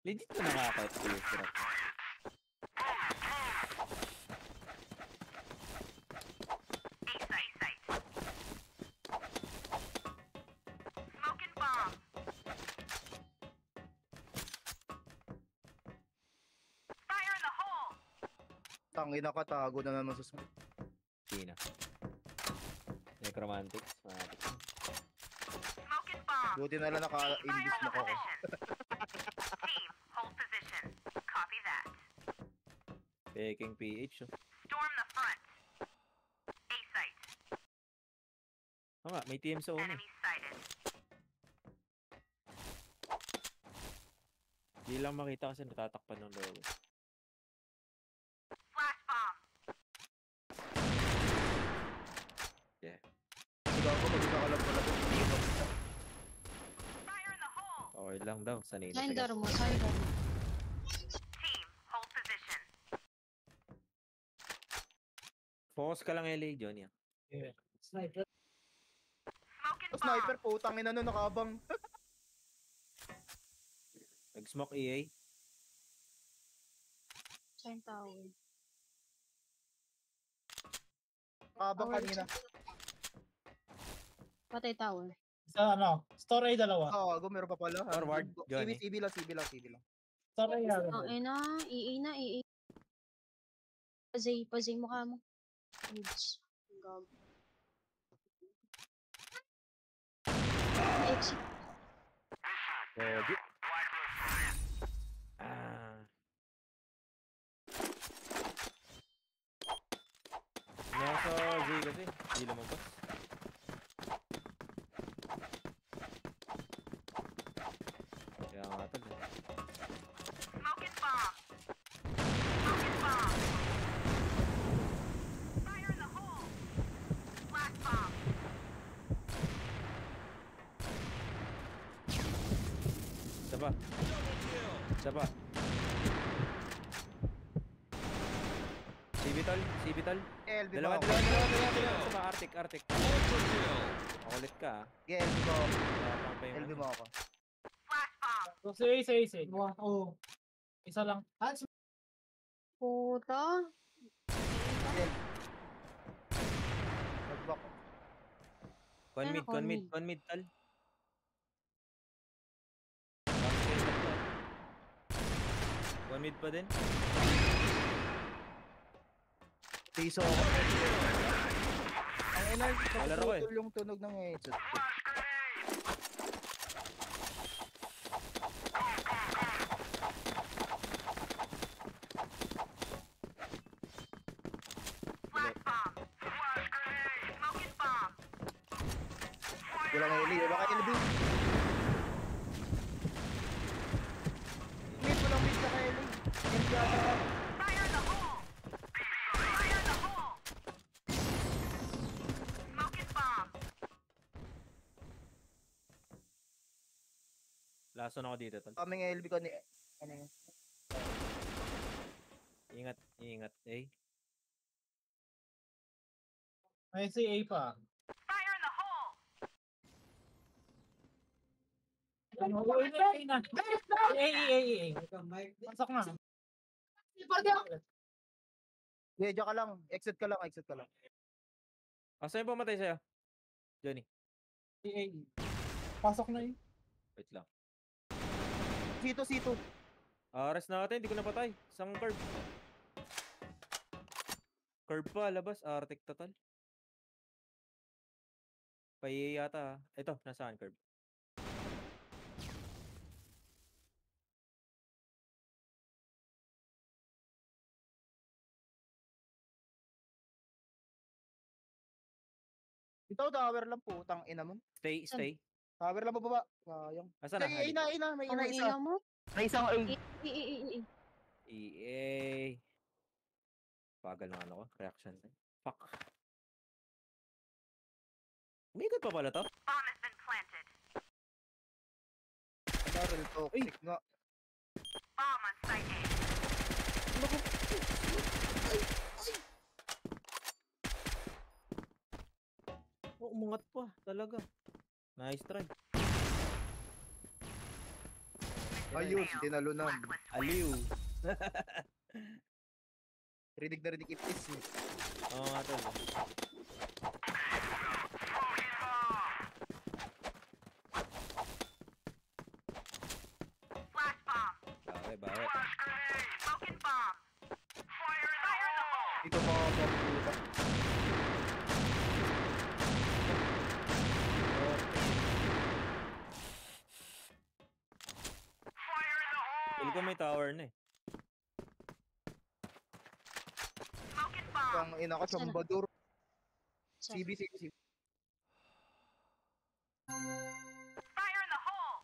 Legit na nakaka-experience ko. Tangin na katago na naman sa smoke. Sina. Necromantics. Buti na lang naka-invis mo ko. Peking PH. Storm the front. A site. Oo nga, may team sa una. Enemy sighted. Hindi lang makita kasi natatakpan ng logo. Flash bomb. Yeah. Ikaw ko mag-isa ka lang pala. Fire in the hole. Okay lang daw. Sanay na Sider siya. mo, sider. Team, hold position. Focus ka lang LA, Johnny. Yeah. Sniper. Smoking bomb. Sniper po, tangin na nun, nakabang. Nag-smoke EA. Same tower. Nakabang Tower kanina. Patay tower. Sa ano? Store A dalawa. Oo, meron pa pala. Forward, Johnny. CB lang, CB lang. Store A Ang ina, EA. Pazay mukha mo. Oops. Gag. Exit. Gogi. Ah. Nasa Z kasi. Hindi lumabas. Kaya nga tol. Smoking bomb. Smoking bomb. Fire in the hole. Flash bomb. Isa pa. Isa pa. CB tol. LB Dalawa. mo. Isa pa, Arctic. Makulit ka ah. LB mo. Tapang pa yung LB ano. mo ako. Flash bomb. So, say. Oo. Isa lang. Puta. Nag-back. Con mid tal. Con mid pa din. Piso ako. Ang ina, Wala ko eh. naputol yung tunog ng headset. Flash bomb. Smoking bomb. Walang heli, baka LB. Walang mid ka heli. LB ata. Fire in the hole. Fire in the hole. Smoking bomb. Lason ako dito tol. Kaming LB ko ni... Ano yun? Ingat. Eh. May si A pa. Fire in the hole. A. Pasok na. Diyan ka lang. Exit ka lang. Asa yung pumatay sa'yo? Johnny. A. Pasok na eh. Wait lang. C2. Rest natin. Hindi ko napatay. Isang curve. Curve pa. Labas. Arctic total. Paiye yata. Ito. Nasaan curve? Ito, tower lang po. Tang ina mo. Stay. Tower lang baba. Sayang. Asa na? Ina. May Ang isa. ina mo? May isang A. EA. EA. Pagal ng ano ko. Reaction time. Fuck. Umikot pa pala to? Bomb has been planted. Barrel toxic nga. Bomb on site A. Oh, umangat pa. Talaga. Nice try. Ayun, tinalunan. Aliw. Rinig na rinig itis eh. Oo nga tol. Flash bomb. Bawi, bawi. Flash grenade. Smoking bomb. Fire in the hole. Dito mga pagputa. Fire in the hole. Feel ko may tower na eh. Smoking bomb. Ang ina ko, Chambadur. Sa CB. Fire in the hole.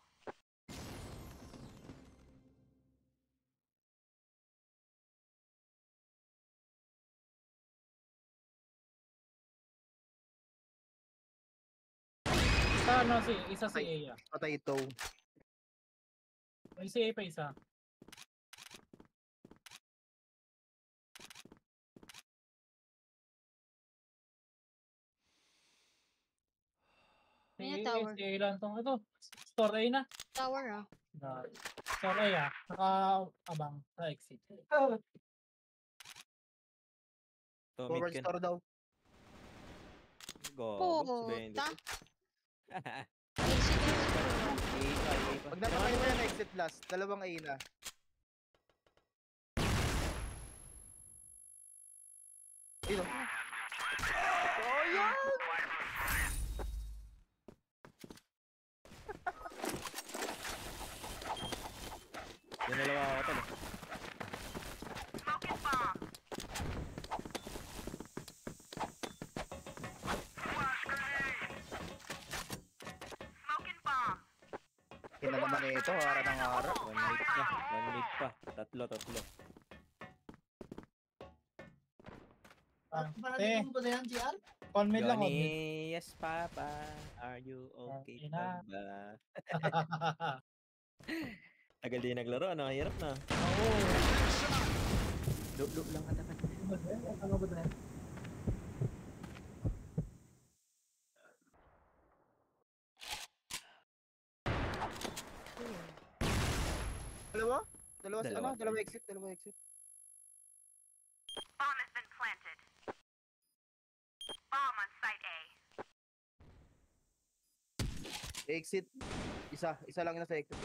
Isa ano si, isa si A ah. Patay ito. May si A pa isa. Si May A, tower. si A lang to. Ito, store A na. tower ah. Store A ah. Naka-abang sa exit. To mid Forward can. store daw. Go. Puta. Exit na siguro. Pag natakay mo yan, exit last. Dalawang A na. Dito. Oh, yan! Yung dalawa ako tol. Smoking bomb. Flash grenade. Smoking bomb. Kina naman ito, hara ng hara. One mid pa. One mid pa. Tatlo. Con mid lang, con mid. Johnny, yes papa. Are you okay ina. pa ba? Tagal din naglaro, ano? Hirap na. Oo. Loop lang ata. Ano ba dahil? Dalawa? Dalawa sila, Dalawa. ano? Dalawa exit. Bomb has been planted. Bomb on site A. Exit. Isa lang yung nasa exit.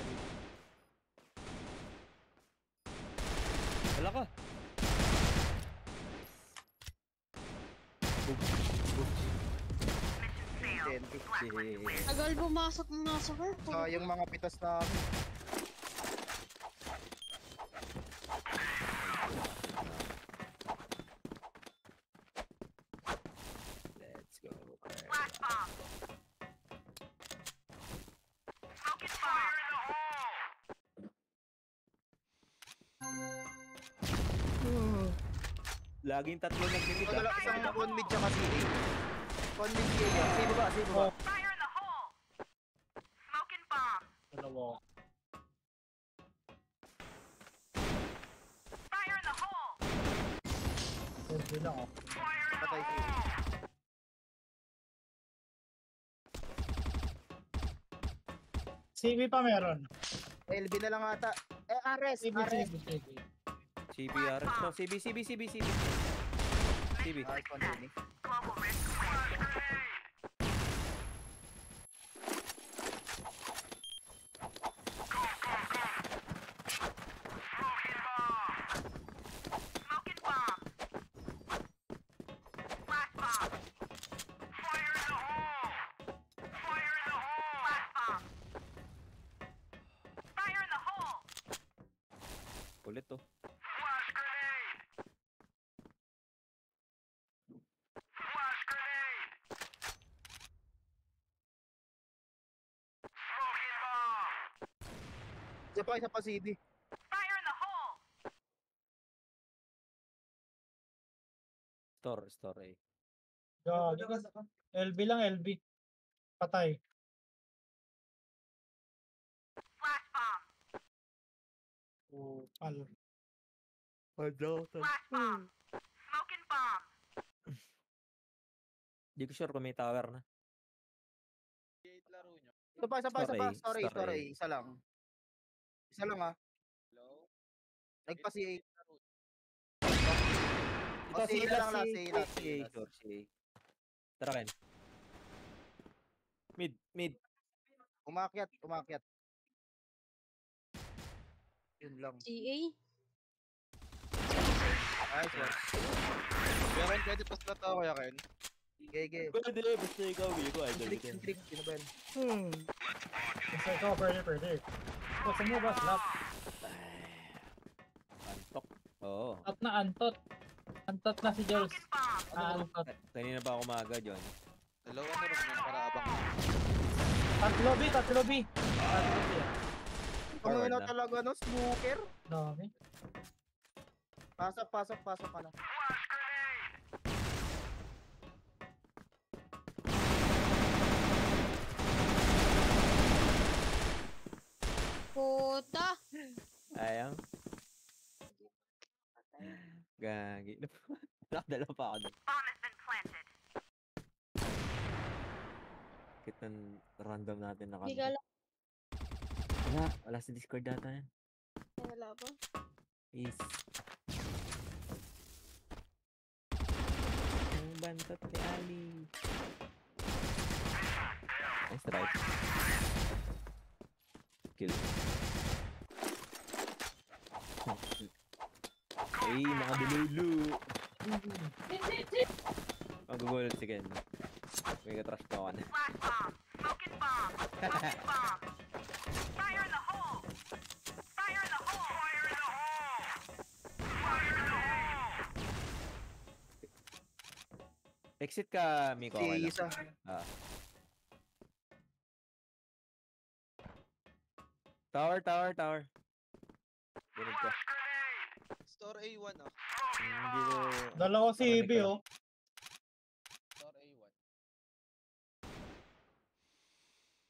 Wala ka. Mission failed. Blacklist win. Tagal pumasok ng nasa her. Sayang mga pitas namin. Let's go. Flash bomb. Smoking fire in the hole. Laging tatlo nagmimid Ito ah. isang one mid siya kasi. One mid siya yan. Sino ba? Fire in the hole. Smoking bomb. Dalawa. Fire in the hole. Pwede lang oh. Fire in the Patay si hole. CB pa meron. LB na lang ata. Ares. CB. CBR. No, CB. Nice one, Tony. Global risk win. Smoking bomb. Flash bomb. Fire in the hole. Fire in the hole. Flash bomb. Fire in the hole. Ulit to. Flash grenade. Flash grenade. Smoking bomb. Isa pa CD. Fire in the hole. Store eh. Gagi. LB lang, LB. Patay. Flash bomb. Oh, pal. Flash bomb. Smoking bomb. Di ko sure kung may tower na. Isa pa. Store A. Sorry. Isa lang. Isa lang ah. Nagpa-CA. Ito, Oh, si CA na lang last, CA last, si CA last. Sure, si Tara, Ken. Mid. Umakyat. Yun lang. CA. Ay, sir. Kaya Ken, pwede pas na tao kaya Ken. Gege. Pwede, basta ikaw, ko, idol Trick, ko. trick. Sino ba yan? Gusto ikaw, pwede. Gusto mo ba, slap? Antok. Oo. At na antot. Antot na si Jules. Antot. Kanina pa ako maaga, John. Dalawa na rin yun para abang. Tatlo B. Tatlo B ah. Forward Kung na. talaga no, snooker. Dami. Pasok ka na. Puta. Ayang. Gagi. Nakadala pa ako doon. Bomb has been planted. Kitang random natin na Hindi ka lang. Wala sa Discord data yan. Wala pa. Is. Ang bantot ni Ali. Nice try. Kill. Ay, mga dululu. Magugulat si Ken. May katrash pa ako na. Flash bomb. Smoking bomb. Smoking bomb. Fire in the hole. Fire in the hole. Fire in the hole. Fire in the hole. Exit ka, Miko. CA Okay lang. isa. Ah. Tower. Dinig ka. Store A1 ah. Hindi ko... Dalawa si B, oh. Store A1.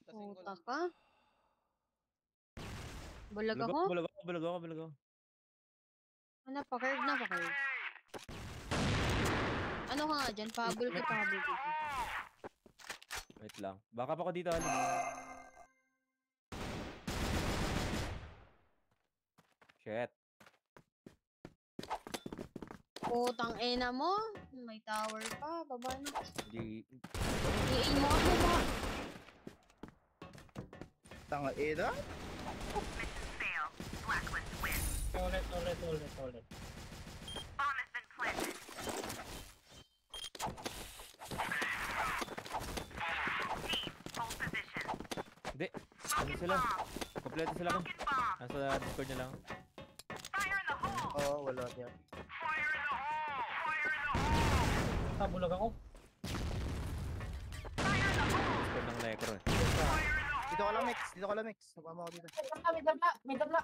Tasing ko Puta lang. ka. Bulag ako. Bulag ako. Ano pa curve na pa curve. Ano ka nga dyan? Pahabol ka. Wait lang. Baka pa ako dito, Ali. Shit. Putang ina mo. May tower pa. Baba na. Hindi... I-aim mo ako ba? Tanga ina. Mission fail. Blacklist wins. Ulit. Bomb has been planted. Team, hold position. Hindi. Ano Smoking sila? bomb. Kompleto sila ko. Smoking bomb. Nasa Discord na lang. Fire in the hole. Oo, wala niya. Fire in the hole. Fire in the hole. Tabulag ako. Fire in the hole. Discord ng Necro eh. Fire in the hole. Dito ka lang, Mex. Napama ko dito. May tabla.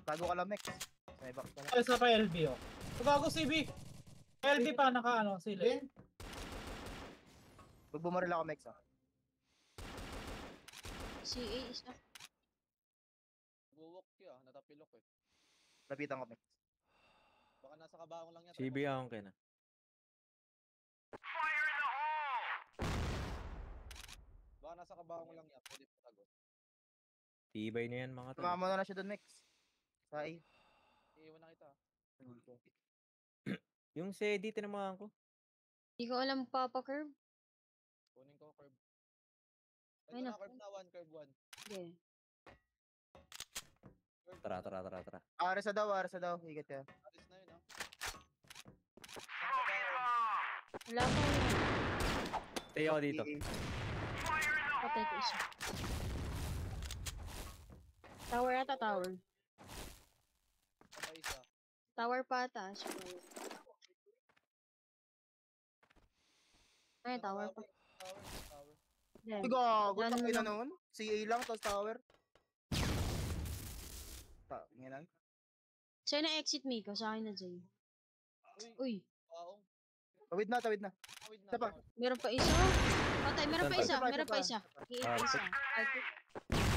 Tago ka lang, Mex. May box ka lang. Ay, isa pa LB, oh. Gago si B. LB pa, sila. Pag bumaril ako, Mex, ah. CA isa. Nag-walk yun ah. Natapilok eh. Lapitan ko, Mex. Baka nasa kabaong lang yan. CB akong Ken ah. Fire in the hole. Baka nasa kabaong lang yan. Pwede patagot. Tibay na yan mga tol. Tumama na siya doon, Mex. Sa A. Iiwan na kita. Yung CD, tinamahan ko. Hindi ko alam papa curve. Kunin ko curve. Ay, Ito na naku. curve na 1, curve 1. Okay. Curve Tara. 1. Ares na daw. Higat ka. Aris na yun ah. Smoking bomb. Wala pa yun. Stay ako dito. Fire in the Patay ko isa. Tower ata, tower. Saka isa. Tower pa ata. Siguro. Ay, tower pa. Tower. Then, Gago, Yan tangin na lang. noon. CA lang, tapos tower. Ngayon. sa'yo na exit Miko, sa akin na Jay. Uy, Baong. Tawid na. Tawid na. Isa pa. meron pa isa. Patay, meron pa isa. Isa pa, Meron isa pa pa. isa. I-aim pa isa. Arctic.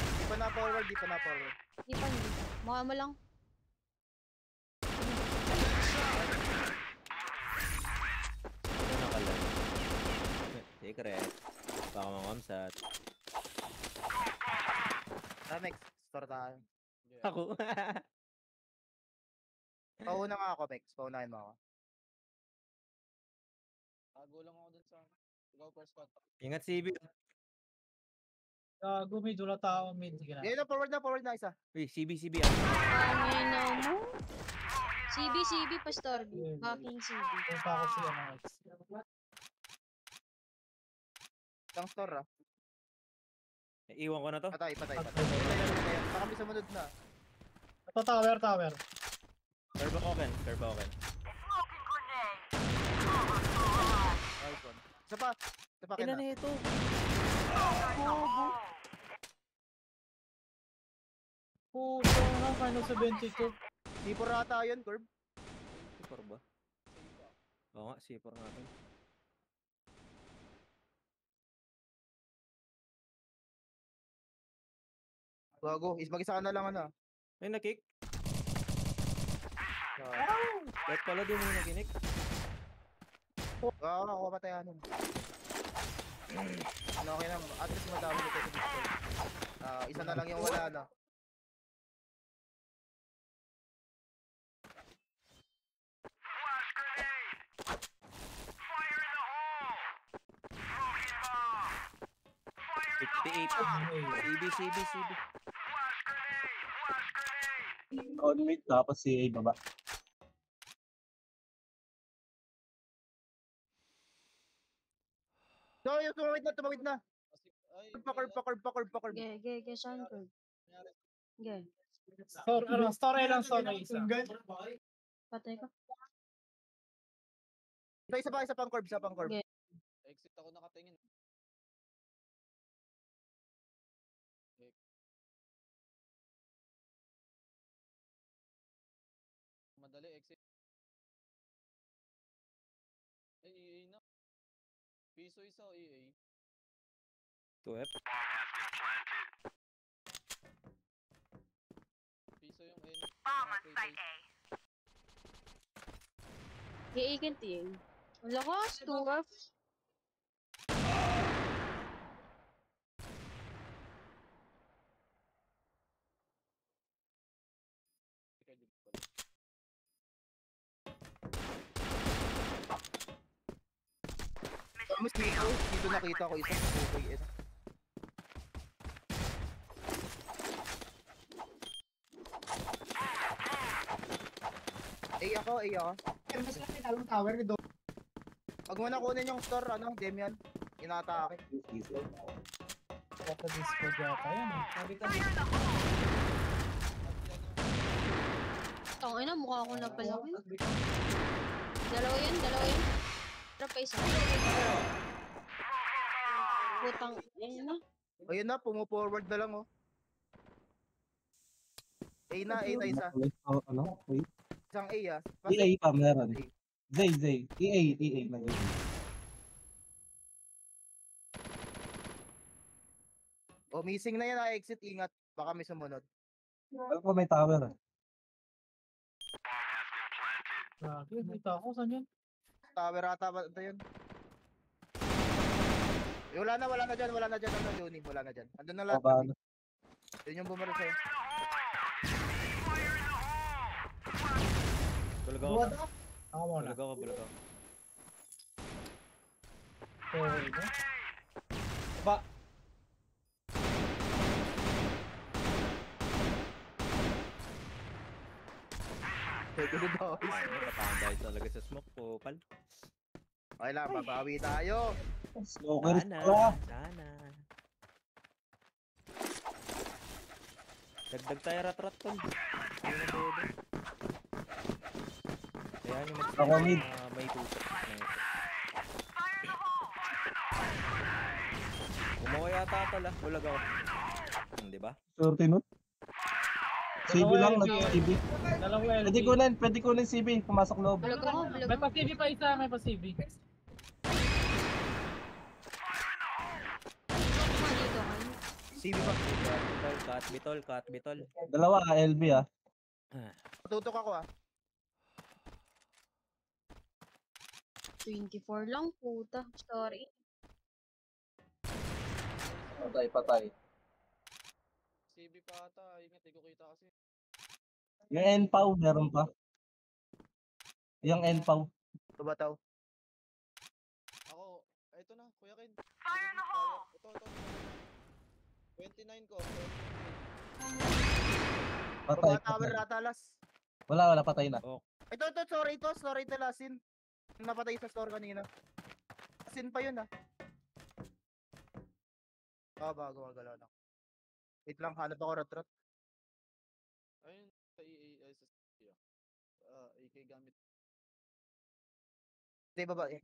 Di pa na forward. Hindi pa. Mukha mo lang. Ano nakalag? Secret. Baka mamamsat. Ramex, store tayo. Yeah. Ako. Pauna nga ako, Mex. Paunahin mo ako. Tago lang ako dun sa... Ikaw first spot. Ingat CB. Mid, wala tao mid. Sige na. Yan na, forward na isa. Uy, CB. Ang ina mo. CB, Pastor B. Hacking CB. Punta ako si ano, X. Isang store, ah. Iwan ko na to. Patay. Patay. Baka may sumunod na. Ito, tower. Curve open. Smoking grenade. Nice one. Isa pa Ina kina. na ito. Puto na, minus 72. C4 ata yun, Curb. C4 ba? Oo nga, C4 natin. Gago, mag-isa ka na lang ano. Ay, na-kick. Ba't pala di mo nakinig? Gago, ako patayanin. Ano, okay na. At least madami dito sa Discord. Isa na lang yung wala na. Flash grenade. Fire in the hole. Smoking bomb. Fire in the 58. hole. CB. Flash grenade. On mid, tapos si A baba. So, yung tumawid na. Kasi... Ay, Curb. Ge, saan ko? Ge, Store lang, isa. patay ko. Isa pang curb. Ge. Exit ako nakatingin. Madali, exit. Ay, EA na. Piso isa o EA. 2F. Piso yung N. Bomb on site A. Iigan tiyan. Ang lakas, 2F. Mas dito nakita ko isa. Okay, ito. A ako. Pag mo na kunin yung store, Demian. Inaatake. Wala Discord yata yan. Fire in the hole. Tangay na, mukha akong napalaki. Dalawa yan. Tara pa isa. Putang ina. Ayun na, pumu-forward na lang, oh. A na isa. Ano? Wait. Isang A, ah. EA pa, meron. Zay. EA. Oh, missing na yan, exit. Ingat. Baka may sumunod. Ano pa may tower? Grabe, dito ako. Saan yan? Tower ata ba ito yun? Wala na dyan. Yuni, wala na dyan. Andun na lahat. Baba na. Yun yung bumaril sa'yo. Bulag ako. Ako muna. Bulag ako. Okay, no? Good boys. Napandal talaga sa smoke po, pal. Okay lang, babawi tayo. Smokers Sana. pa. Dagdag tayo rat-rat tol. Hindi na pwede. Kaya nyo Ako mid. may tutok. Fire in the hole. Umuha yata tol ah. Bulag ako. Di ba? Surti no? CB lang, nag-CB. Dalawa LB. Pwede kunin CB, pumasok loob. Bulag ako. May pa-CB pa isa, may pa-CB. Dito kayo. CB ba? Cut bitol. Dalawa, LB ah. Tutok ako, ah. 24 lang, puta. Sorry. Patay. CB pa ata. Ingat, di ko kita kasi. Yung NPAW, meron pa. Yung NPAW. Tumataw. Ako, ito na, Kuya Ken. Fire in the hole! Ito. 29 ko. Patay, Baba tower patay. ratalas. Wala, patay na. Ito, sorry ito, lasin. Napatay sa store kanina. Lasin pa yun ah. Bago, galaw lang. Wait lang, hanap ako rat. Ayun, sa EA, ay sa CB. AK gamit. Hindi, baba eh.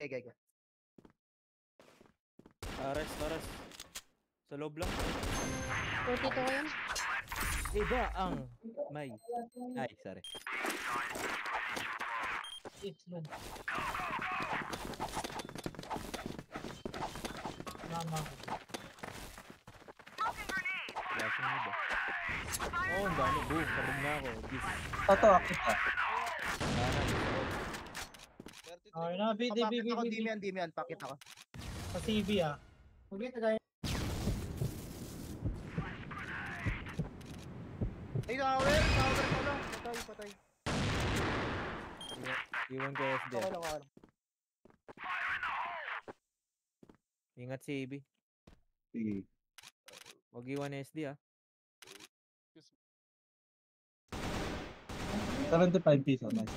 Okay. Ares. Sa loob lang. 42 ko yun. Iba ang may. Ay, sorry. It's low. Mama ko. Smoking grenade! Flash mo ba? Oh, ang dami. Boom. Sabog na ako. Gis. Ito, akit ka. Sana. 33 Okay ko. na, BD. Pakit ako, Dimian, pakit ako. Sa CB ah. Huwag ito tayo. Ay, tower pa lang. Patay. Iwan ko SD. Okay lang. Ingat si AB. Sige. Huwag iwan SD ah. 75 piso. Nice.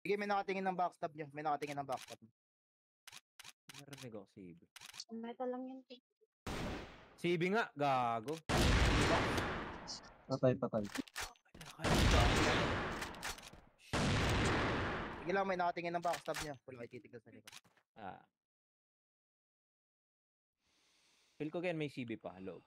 Sige, may nakatingin ng backstab niya. Narinig ako si AB. Metal lang yun. Si AB nga. Gago. Patay. Sige lang, may nakatingin ng backstab niya. Wala kayo titigil sa likod. Ah. Feel ko may CB pa. Loob.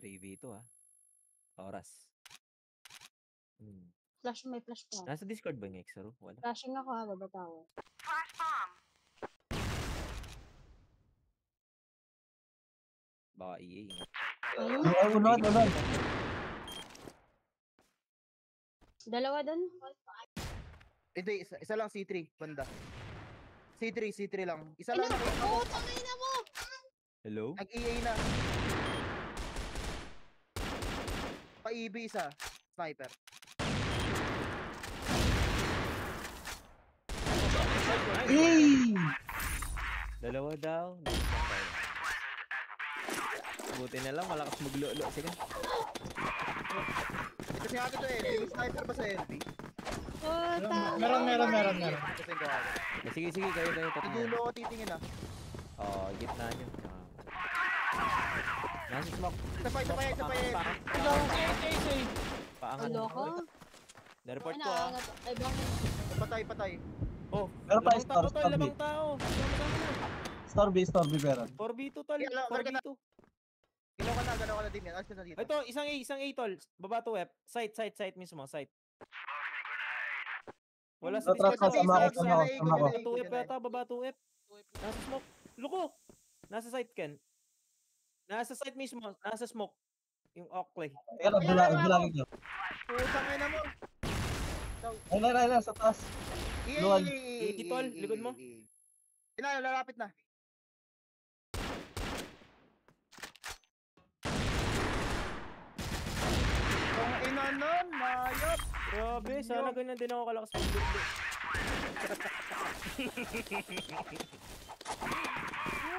May Oras. Flash, may flash pa. Nasa Discord ba yung Exaro? Wala. Flashing ako ha, baba tower. Flash bomb! Baka EA. Ayun. Ay, unod. Dalawa doon. Hindi, isa lang C3, banda. C3 lang. Isa lang. Oo, tangay na mo! Hello? Nag-EA na. Pa-EB isa. Sniper. Hey! Dalawa daw. Buti na lang, malakas maglulo. Sige. Kasi ate to LB. May sniper ba sa LB? Oh, Meron. Kasi ko ako. Sige, kayo Sa tatingin. dulo ko titingin ah. Oo, gitna nyo. Nasa smoke. Isa pa. Paangan. loko. Na-report Ay, ko ah. naangat. Ay, bakit? Patay. Oh, Meron pa labang tao star, tol, star B. labang tao. Storby meron. 4v2 tol, Kaya, marka na. 4v2. Galaw ka na din yan. Alas ka na dito. Ito, isang A tol. Baba to web. Site mismo, site. Wala sa Atras ka, sama ko. 2F yata, baba 2F. Nasa smoke. Luko! Nasa site Ken. Nasa site mismo, nasa smoke. Yung Oakley. Ayan, bilangin nyo. Putang ina mo. Ayun, sa taas. Luwag. Tol, likod mo. Lalapit na. Ang ina nun, mayop. Grabe, sana ganyan din ako kalakas mag-build.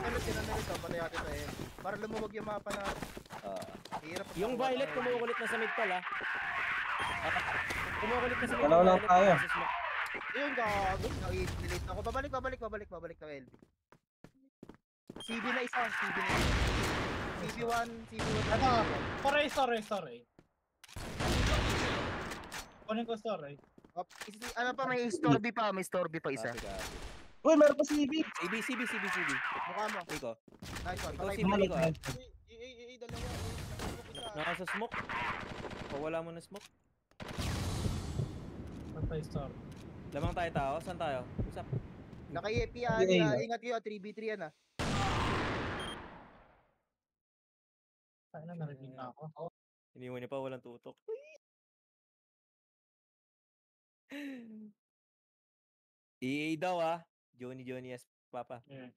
Meron ka, patay natin to eh. Para lumuwag yung mapa na. Hirap. Yung violet kumukulit na sa mid tol ah. Kumukulit na sa mid. Dalawa lang violet, tayo. nasa smoke. Yung gago, nag-delete ako. Babalik ka LB. CB na isa, CB1. Ano? Sorry. Kunin ko story. Ano pa, may storby pa isa. Uy, meron pa si EB. CB. Mukha mo. Iko. Nice one. Ikaw Patay si mo. Malik ah. EA, dalawa. Nasa smoke. Pawala mo na smoke. Patay story. Lamang tayo tao. Saan tayo? Usap. Naka-EP yan. Hindi, A, Ingat kayo, 3v3 yan ah. Ay na, narinig na ako. Iniwan niya pa, walang tutok. EA daw ah. Johnny yes, Papa. Yeah.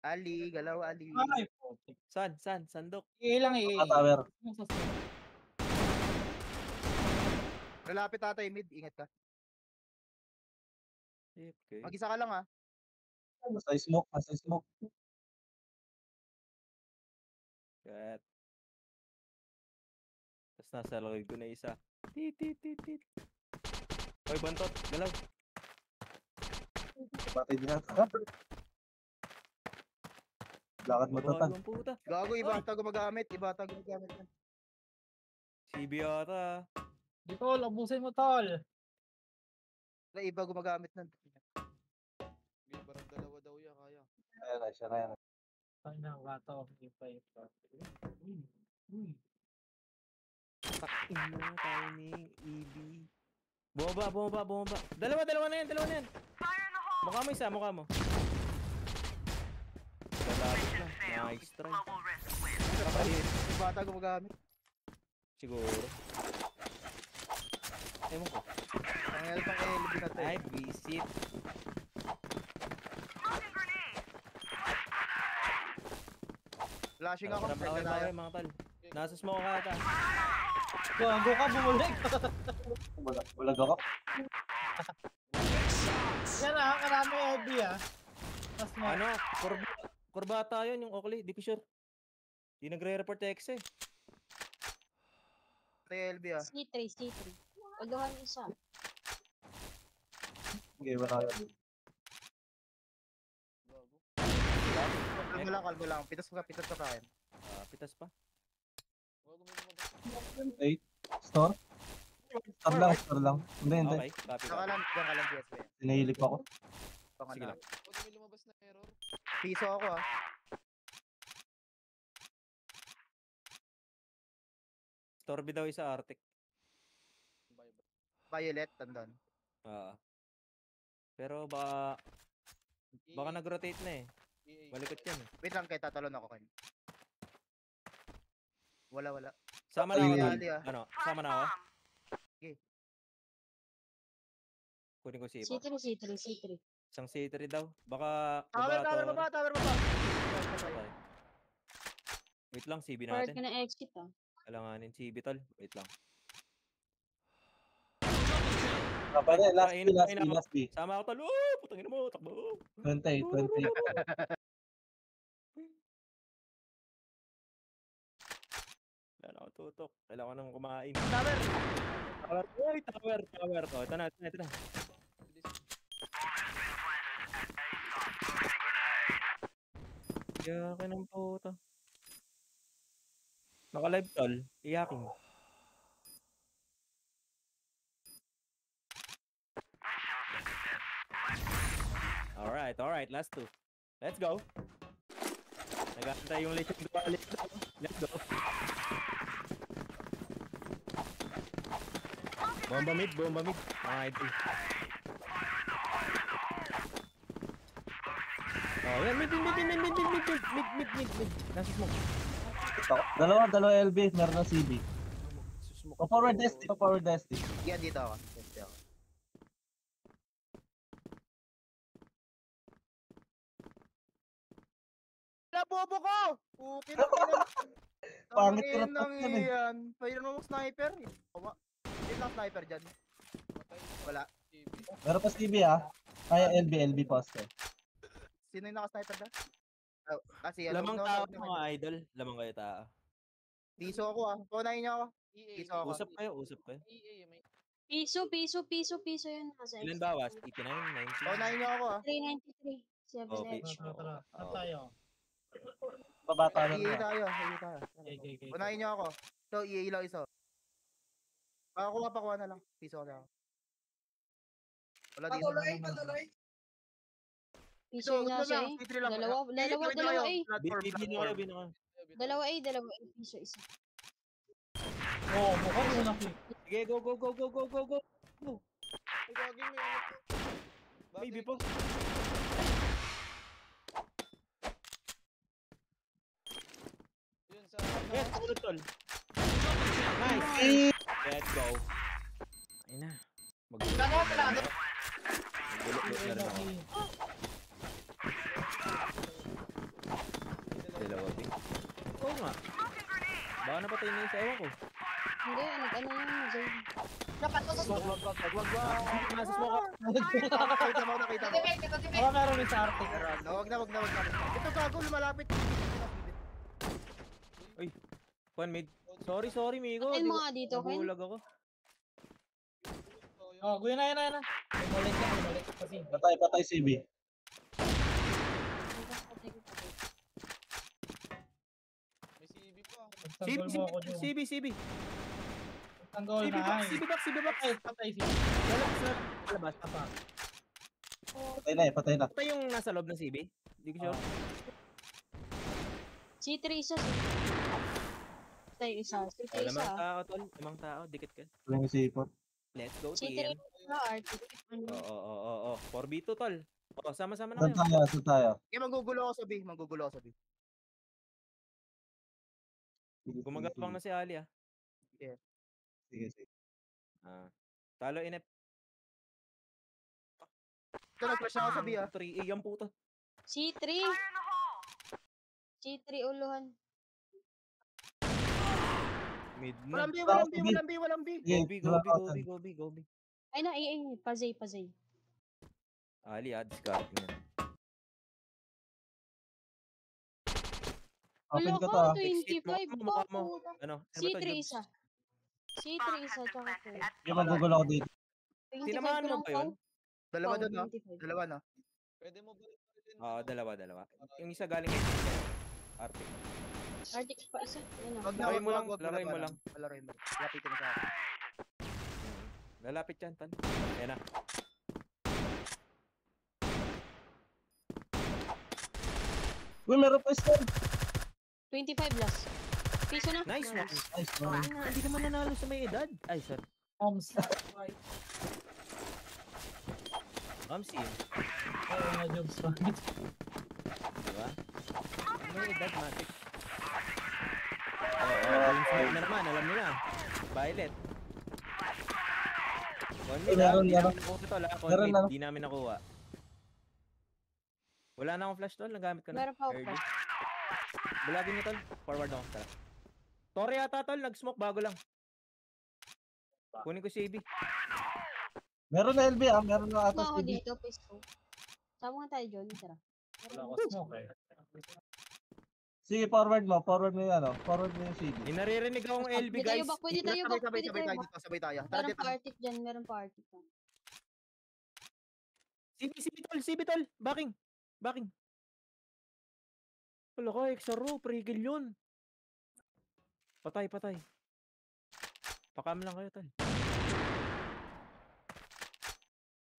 Ali, galaw Ali. Ay, putik. Sandok. Ilang eh. Tower. Lalapit tatay mid, ingat ka. Okay. Mag-isa ka lang ah. Nasa smoke, nasa smoke. Kat. Tapos nasa lagay ko na isa. Tit. Hoy, bantot. Galaw. Batay din natin. Lakad mo Babae total. ang puta. Gago, iba ata gumagamit. Iba ata gumagamit yan. CB yata. Di tol, abusin mo tol. Iba gumagamit nun. Game barang dalawa daw yan, kaya. Ayan na, siya na yan. Ay na, bata of the fight. Takin mo, timing, EB. Bumaba. Dalawa na yan. Fire in the hole! Mukha mo isa, mukha mo. Lalapit na. Nice try. Global risk win. Iba ata gumagamit. Siguro. Ewan ko. Ang help ang LB na to. Ay, visit. Smoking grenade! Flashing ako. Sarap Teka na tayo. mga tal. Nasa smoke ka ata. Gago ka, bumulik. Bulag ako. Yan ah, karami heavy ah. Mas mo. Ano? Kurbata yun, yung Oakley. Di ko sure. Di nagre-report X eh. Tayo LB ah. C3. Pagawan isa. Sige, wala yun. Gago. Kalbo lang. Pitas ka sa akin. Pitas pa. Gago, may lumabas. 8. Store? Store lang. Hindi. Okay, copy. Diyan ka lang GSP. Sinahilip ako. Pangalan. Sige lang. Gago, may lumabas na error. Piso ako ah. Storby daw isa Arctic. Violet, tandaan. Pero baka nag-rotate na eh. Malikot yan eh. Wait lang, kay tatalon ako kayo. Wala. Sama na ako. Ayun. Ali, ah. Ano? Sama na ako. Okay. Kunin ko si Ipa. C3. Isang C3 daw. Baka Tower baba. Okay. Wait lang, CB Forward natin. ka na exit ah. Kailanganin CB tol. Wait lang. Pwede, last Kainin, B, last kainin B, ako. last B. Sama ako tol. Oh, putangin mo, takbo. 20. Wala na ako tutok. Kailangan ko nang kumain. Tower! Uy, tower. Oh, ito na. Iyakin ng puta. Naka-live tol. Iyakin mo. Alright. Last two. Let's go. Nag-aantay yung lechong duwalit. Let's go. Bomba mid. Mga idol. Oh, yan. Mid. Nasa smoke. Dalawa LB, meron na CB. Pa-forward Desti. Yan dito ako. Dito ako. Bobo ko! Pukin na Pangit ko na nang yan eh. iyan. Pwede mo sniper. Hindi lang sniper dyan. Wala. Meron pa CB ah. Kaya LB poste. Sino yung naka-sniper na? Oh, kasi Lamang tao mga idol. Lamang kayo tao. Piso ako ah. Punahin niyo ako. Piso ako. Usap kayo. Piso yun nasa Ilan exit. bawas? 89, 90. Punahin niyo ako ah. 393. 7 Okay. edge. Tara. Saan tayo? Babata na EA niya. tayo. Okay. Punahin niyo ako. So, EA lang isa. Pakuha na lang. Piso ko na ako. Wala dito. Piso yun nasa eh. Dalawa eh. Bin ako. Dalawa A. Piso isa. Oh, mukhang unang click. Sige, go. Ay, gagi, may ano po. Maybe Bakit? po. Yun sa... Yes, ulo tol. Nice. Eh, Let's go. Ayun na. Magulo Kano, na kano? rin ako. Dalawa din. Oo nga. Baka napatay na yung sa ewan ko. Hindi, nag-ano yung Zane. Wag. Nasa smoke ako. Nakita mo. Baka meron din sa Arctic. Wag na. Ito gago, lumalapit. One mid. Sorry, Migo. Patayin mo nga dito, Ken. Nagulag ako. Oh, yun na. Bumalik. Kasi. patay CB. May CB pa. Tanggol mo ako dyan. CB. Tanggol CB na. box, CB box. Patay si. Lalabas. Patay na. Patay yung nasa loob ng CB? Hindi ko sure. C3 isa. Patay isa. C3 isa. Lamang tao, tol. Lamang tao. Dikit ka. Walang isipot. Let's go, C3 team. isa. Arctic. Oo. 4v2, tol. Sama-sama na Saan kayo. tayo? Okay, manggugulo ako sa B. Gumagapang na si Ali, ah. Sige. Talo inep. Ito, nag-flash ako sa B, ah. 3A yung puto. C3. C3 uluhan. Mid na. Walang B. Go B. Ay na, pazay. Ali, discarding yan. Open Wala ko to ka, ah. 25. Mukha mo. Bako. Ano? Ano ba to, C3 Jobs? isa. C3 isa, tsaka to. Yung magugulo ako dito. 25 Tinamaan ko mo lang ba yun? Dalawa Pau, doon, no? 25. Dalawa, no? Pwede mo ba rin? Oo, dalawa. Yung isa galing kay Arctic. Arctic pa isa. Ayun na. Laruin mo lang. Laruin mo. Lapitin mo sa akin. Lalapit yan, tal. Ayan na. Uy, meron pa isa. 25 last. Piso na. Nice one. Nice one. Hindi naman nanalo sa may edad. Ay, sir. Homes. Mamsi. Oo nga, Jobs pa. Diba? May edad, matik. Yung smoke na naman, alam nyo na. Violet. One mid, Meron, di meron. namin nakuha tol, ah. Meron, One mid, meron. di namin nakuha. Wala na akong flash tol, nagamit ko na. Meron pa ako Early. flash. Bulagin nyo tol, forward ako. Tara. Tori yata tol, nag-smoke bago lang. Kunin ko si AB. Meron na LB ah. Meron na ata Ako CB. dito, piso. Sama nga tayo, Johnny. Tara. Wala ko smoke eh. Sige, forward mo yung ano. Forward mo yung CB. May naririnig akong LB Pwede tayo guys. back, pwede tayo back, Sabay pwede tayo tayo back. dito, sabay tayo. Tara Meron dito. pa Arctic dyan, meron pa Arctic dyan. CB tol, backing. Wala ka, Exaro, prigil yun. Patay. Pakam lang kayo tol.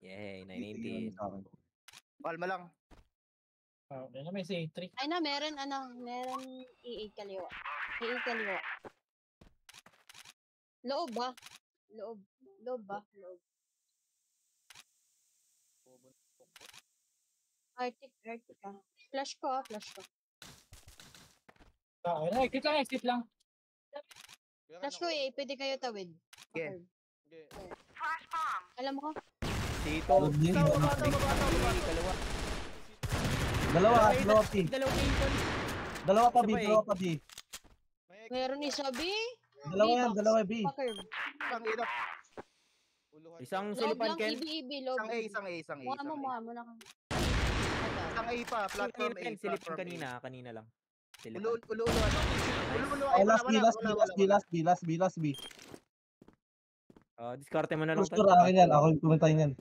Yay, 919. Kalma lang. Oh, yan na may C3. Ay na, meron EA kaliwa. EA kaliwa. Loob ba? Loob. Arctic ah. Flash ko. Okay na, exit lang. Flash ko pwede kayo tawid. Okay. Okay. Flash bomb. Alam mo ko? Tito. Dalawa. Dalawa P. Dalawang A tol. Dalawa pa B. Isa pa eh. Dalawa pa B. May Meron isa B. Dalawa B. Pa-curve. Isang A na. uluhan. Isang Loob silipan lang, Ken. EB, loob. Isang A. Mukha mo na. Isang A pa, platform A. Silipan Platform A. kanina lang. Silipan. Ulo, ano? Ulo, Ay, ay, last B. Diskarte mo na lang Push ko na akin yan. Ako yung pumunta yan.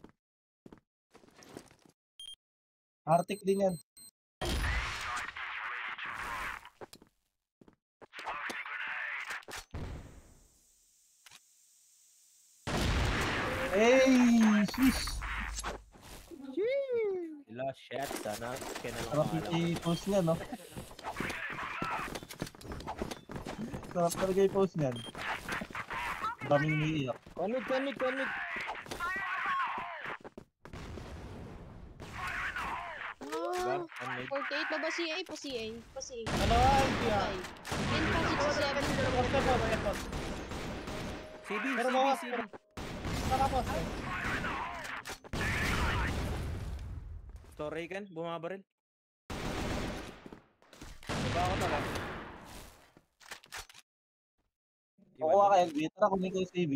Arctic din yan. Hey, sheesh. Last shot, sana. Kaya na lang Sarap pangalan. i-post niya, no? Sarap talaga i-post niyan. Daming umiiyak. Conmid. mid. 48, baba CA, pa CA. Pa CA. Dalawa, LB ah. Patay. Ayun pa, 67. Poste po, airport. CB, Pero CB, bawas, CB. pero- Saka poste. Story kan, bumabaril. Baba ako tala. Kukuha ka LB. Tara, kunin ko yung CB.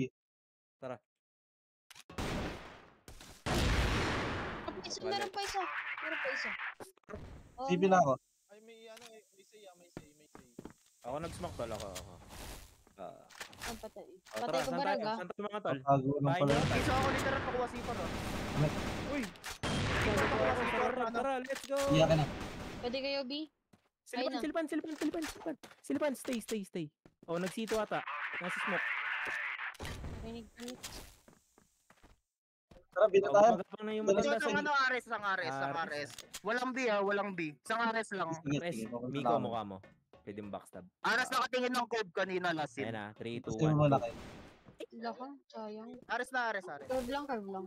Meron pa isa. Meron pa isa. Oh, CB na ako. Ay, may ano eh. May say ah, may say, may say. Ako nag-smoke tol ako. ang patay. Oh, Patay ko saan tayo? baraga. Saan tayo mga tol? Tago lang Bahay pala. niyo? Isa ako literal pakuha sipar oh. Uy! Tara, let's go! Iya ka na. Pwede kayo, B? Silpan, stay. Oh, nagsito ata. Nasa smoke. Rinig. Tara, bina tayo. Magapang na yung Dali Ito maganda sa ang sa ano, Ares, ang Ares, ang Ares. Ares. Walang B ha, walang B. Isang Ares lang. Sige, Res, sige. pupunta Miko, na ako. mukha mo. Pwede mo backstab. Ares nakatingin ng curve kanina last Ayan scene. na, 3, 2, Gusto mo 1, malaki. Lakang, sayang. Ares na, Ares, Ares. Curve lang. Talon.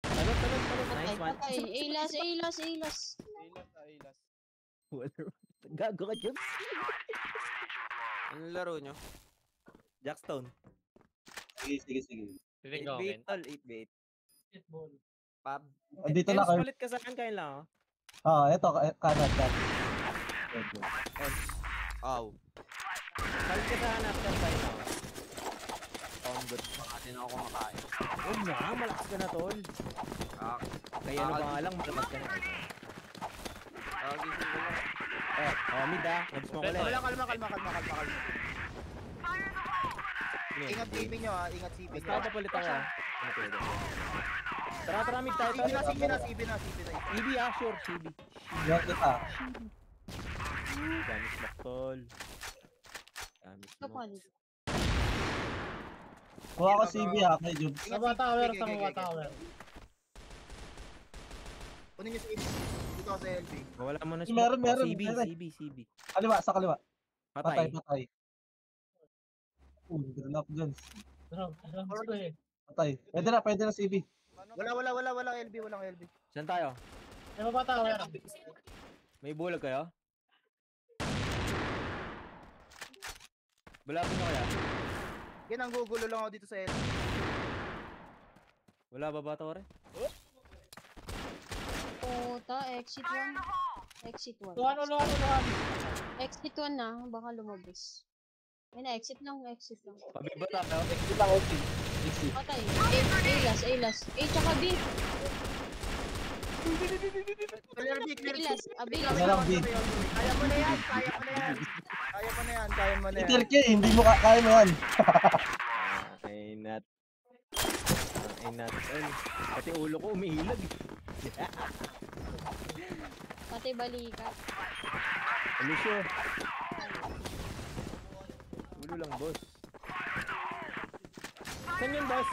Patay, Nice one. patay. A-las. Ailas. Gago ka, Jobs. Anong laro nyo? Jackstone. Sige. 8-bait, tol, 8-bait. Pub? Dito na kayo. Palit ka sa akin, kaya lang, oh. Eto, kanan. Aw. Palit ka sa hanap, kaya lang, oh. Good. Baka din ako kumakain. Huwag na, malakas ka na, tol. Ah, Kaya ano pa nga lang, malakas ka na. gising ko lang. Mid ah. Nag-smoke ulit. Wala, kalma. Ingat CB nyo ha, ingat CB Basta nyo. ako palit ako, ah. Tara, mid tayo, CB tol. na, CB na. CB, ah, sure, CB. Yan kita. Dami smoke, tol. Dami smoke. Kapalit. Kuha ko CB ha, kay Jobs. Sa mga tower, sa mga tower. Kunin nyo CB. Dito ako sa LB. Wala mo na Meron, smoke. meron. CB. Kaliwa, sa kaliwa. Patay. Patay. Drop guns. Drop ko eh. Patay. Pwede na CB. Walang LB. Saan tayo? Sa mga tower. May bulag kayo? Bulabin mo kaya? Yan ang gugulo lang ako dito sa LB. Wala ba ba tore? Puta, exit 1. Exit 1. Luhan. Exit 1 na, baka lumabas. Ayun na, exit lang. Pabiba tayo. Exit lang, exit. Patay. A-las. A tsaka B. Clear B. A-las. Meron B. Kaya mo na yan. Peter K, hindi mo kaya mo yan. Ay nat. Pati ulo ko umihilag. Pati balikat. Lucio. Ulo lang, boss. Saan yun, boss?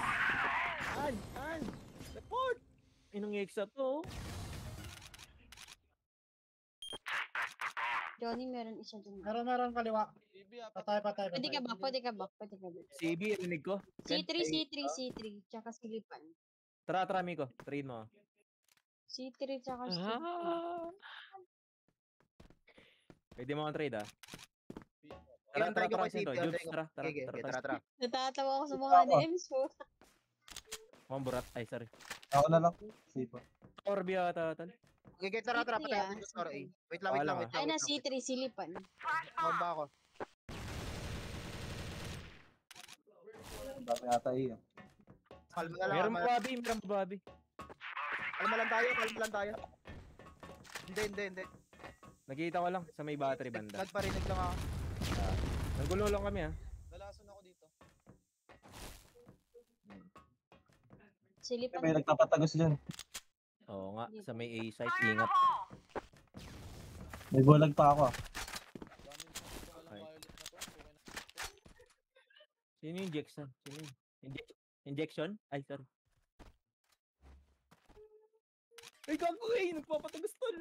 An? Report! Inong exa to. Johnny, meron isa dun. Meron kaliwa. Bibi ah, Patay. Pwede ka back. CB, rinig ko. C3. Tsaka silipan. Tara, Miko. Train mo. C3 tsaka silipan. Pwede mo ang trade, ah. Tara ko kay Sento. CB. Jobs, tara. Tara. Natatawa ako sa mga NMs po. Mamburat. Ay, sorry. Ako na lang. Sipa. Orbi ata, tal. Okay, tara. C3 Patay ah. ako sa story. Wait Wala lang. nga. Ay na, C3, silipan. Mamba ako. Dami ata iya. Kalma na lang. Meron bababi. Kalma lang tayo. Hindi. Nakita ko lang sa may battery banda. Nagparinig lang ako. Nanggulo lang kami, ah. Dalason ako dito. Silipan. May nagpapatagos dyan. Oo nga, sa may A site, ingat. May bulag pa ako. Dami Ay. walang wireless na to. Okay na. Sino yung Jackson? Injection? Ay, sorry. Ay, gago eh! Nagpapatagos tol!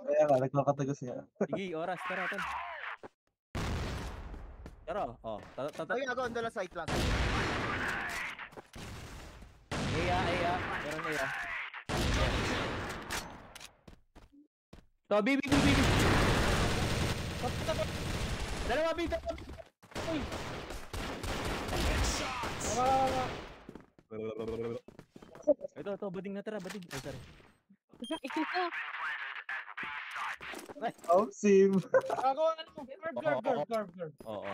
Kaya nga, nagpapatagos niya. Sige, oras. Tara, tol. Tara, oh. Ay, ako, andala site lang. Eya. Meron Eya. To, B. Dalawa, B. Uy. Ito, bading natira, bading. Ay, sorry. Ito. Oh, sim. Gago, ano? Curve. Oo.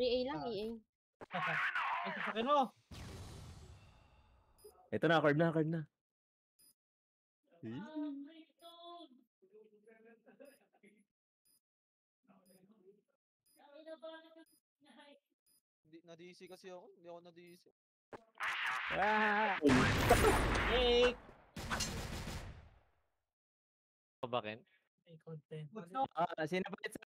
EA lang, EA. Ay, sasakin mo. Ito na, curve na. Na-DC kasi ako. Hindi ako na-DC. Ah! Hey! Pabakin? May content. Sino pa